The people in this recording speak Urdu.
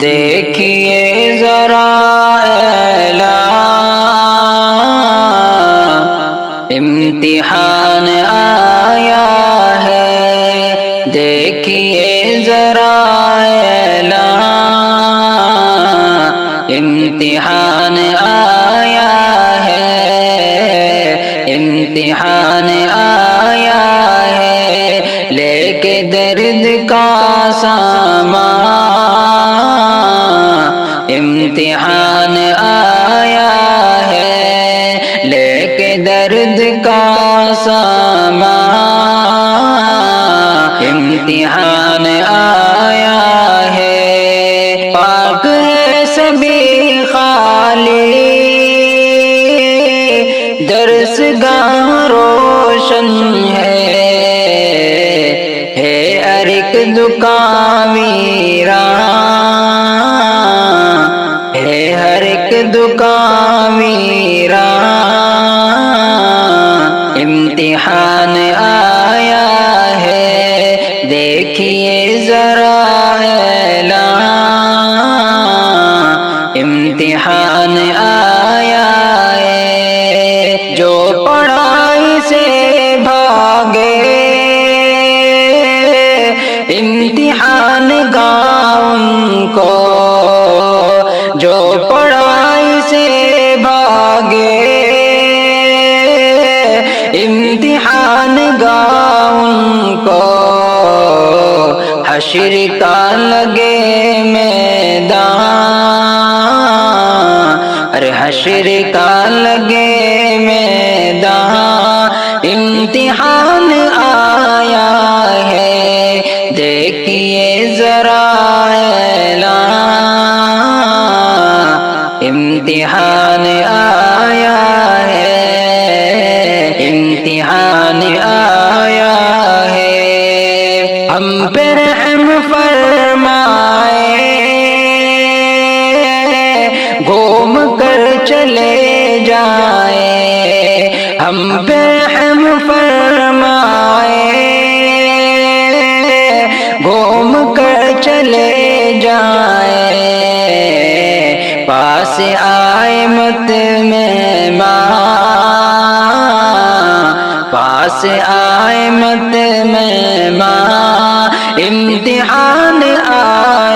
دیکھیے ذرا اعلان امتحان آیا ہے، دیکھیے ذرا اعلان امتحان آیا ہے، امتحان آیا ہے، لے کے درد کا سامان امتحان آیا ہے، لے کے درد کا سامان امتحان آیا ہے، پاک ہے سبھی خالی درسگاہ روشن ہے ہر ایک دکان ویران ہے، ہر ایک دکان ویران امتحان آیا ہے، دیکھیے ذرا اعلان امتحان آیا ہے، جو پڑھائی سے بھاگے امتحان گاہ ان کو، جو پڑھائی سے بھاگے امتحان گاہ ان کو، حشر کا لگے میدان، ارے حشر کا لگے میدان امتحان آیا ہے، دیکھیے ذرا اعلان امتحان آیا ہے، امتحان آیا ہے، ہم پہ رحم فرمائے گھوم کر چلے جائیں، ہم پہ رحم فرمائے گھوم کر چلے جائیں، پاس آئے مت مہمان، پاس آئے مت مہمان امتحان آئے